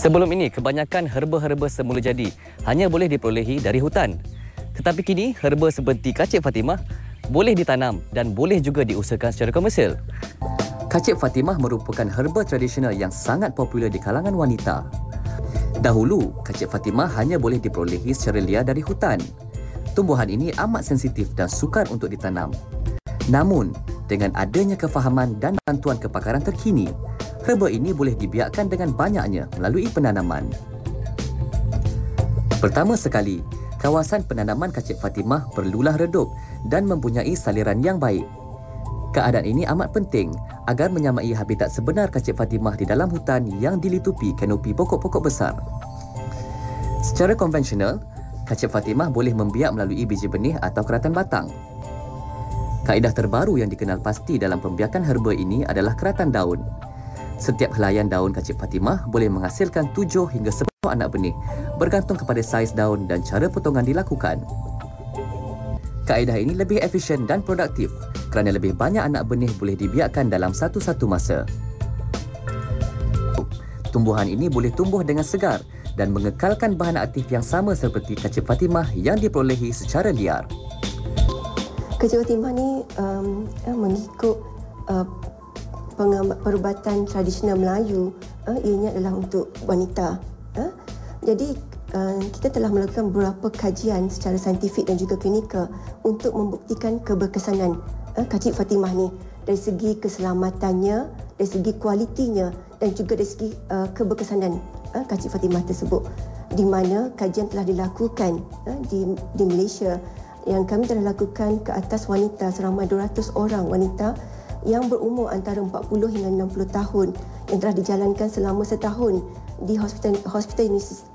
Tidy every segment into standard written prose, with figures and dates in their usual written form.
Sebelum ini, kebanyakan herba-herba semula jadi hanya boleh diperolehi dari hutan. Tetapi kini, herba seperti kacip Fatimah boleh ditanam dan boleh juga diusahakan secara komersial. Kacip Fatimah merupakan herba tradisional yang sangat popular di kalangan wanita. Dahulu, kacip Fatimah hanya boleh diperolehi secara liar dari hutan. Tumbuhan ini amat sensitif dan sukar untuk ditanam. Namun, dengan adanya kefahaman dan bantuan kepakaran terkini, herba ini boleh dibiakkan dengan banyaknya melalui penanaman. Pertama sekali, kawasan penanaman kacip Fatimah perlulah redup dan mempunyai saliran yang baik. Keadaan ini amat penting agar menyamai habitat sebenar kacip Fatimah di dalam hutan yang dilitupi kanopi pokok-pokok besar. Secara konvensional, kacip Fatimah boleh membiak melalui biji benih atau keratan batang. Kaedah terbaru yang dikenal pasti dalam pembiakan herba ini adalah keratan daun. Setiap helaian daun kacip Fatimah boleh menghasilkan 7 hingga 10 anak benih bergantung kepada saiz daun dan cara potongan dilakukan. Kaedah ini lebih efisien dan produktif kerana lebih banyak anak benih boleh dibiakkan dalam satu-satu masa. Tumbuhan ini boleh tumbuh dengan segar dan mengekalkan bahan aktif yang sama seperti kacip Fatimah yang diperolehi secara liar. Kacip Fatimah ni mengikut perubatan tradisional Melayu, ianya adalah untuk wanita. Jadi kita telah melakukan beberapa kajian secara saintifik dan juga klinikal untuk membuktikan keberkesanan kacip Fatimah ni dari segi keselamatannya, dari segi kualitinya dan juga dari segi keberkesanan kacip Fatimah tersebut, di mana kajian telah dilakukan di Malaysia yang kami telah lakukan ke atas wanita seramai 200 orang wanita yang berumur antara 40 hingga 60 tahun yang telah dijalankan selama setahun di Hospital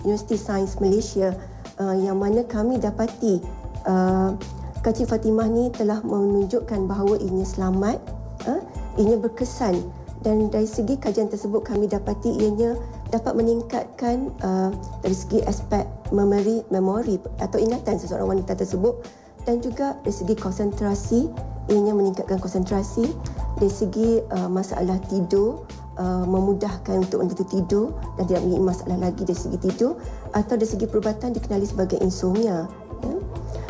University Sains Malaysia, yang mana kami dapati kacip Fatimah ni telah menunjukkan bahawa ianya selamat, ianya berkesan, dan dari segi kajian tersebut kami dapati ianya dapat meningkatkan dari segi aspek memori atau ingatan seseorang wanita tersebut, dan juga dari segi konsentrasi, ianya meningkatkan konsentrasi, dari segi masalah tidur, memudahkan untuk wanita tidur dan tidak mempunyai masalah lagi dari segi tidur, atau dari segi perubatan dikenali sebagai insomnia.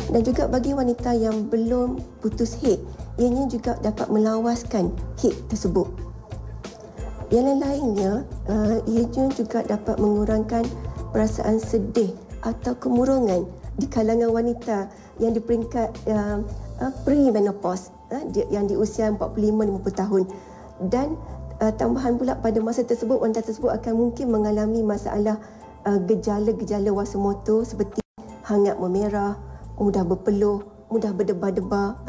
Dan juga bagi wanita yang belum putus haid, ianya juga dapat melawaskan haid tersebut. Yang lainnya, ianya juga dapat mengurangkan perasaan sedih atau kemurungan di kalangan wanita yang di peringkat pre-menopause, yang di usia 45-50 tahun. Dan tambahan pula pada masa tersebut, wanita tersebut akan mungkin mengalami masalah gejala-gejala wasemotor seperti hangat memerah, mudah berpeluh, mudah berdebar-debar,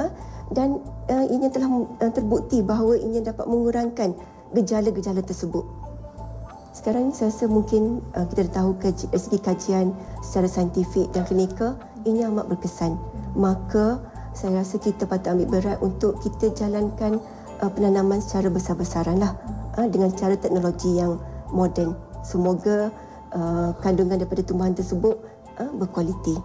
dan ianya telah terbukti bahawa ianya dapat mengurangkan gejala-gejala tersebut. Sekarang saya rasa mungkin kita dah tahu dari segi kajian secara saintifik dan klinikal, ini amat berkesan. Maka saya rasa kita patut ambil berat untuk kita jalankan penanaman secara besar-besaran dengan cara teknologi yang moden. Semoga kandungan daripada tumbuhan tersebut berkualiti.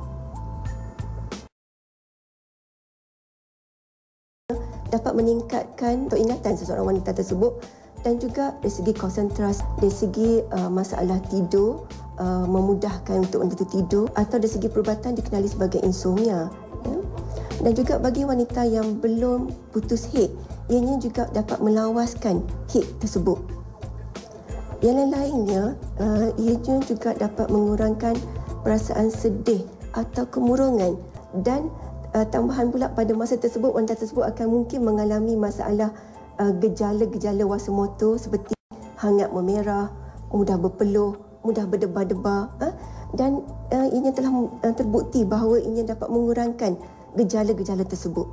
Dapat meningkatkan ingatan seseorang wanita tersebut, dan juga dari segi konsentrasi, dari segi masalah tidur, memudahkan untuk wanita tidur, atau dari segi perubatan dikenali sebagai insomnia. Dan juga bagi wanita yang belum putus haid, ianya juga dapat melawaskan haid tersebut. Yang lainnya, ianya juga dapat mengurangkan perasaan sedih atau kemurungan, dan tambahan pula pada masa tersebut, wanita tersebut akan mungkin mengalami masalah gejala-gejala wasemotor seperti hangat memerah, mudah berpeluh, mudah berdebar-debar, dan ianya telah terbukti bahawa ianya dapat mengurangkan gejala-gejala tersebut.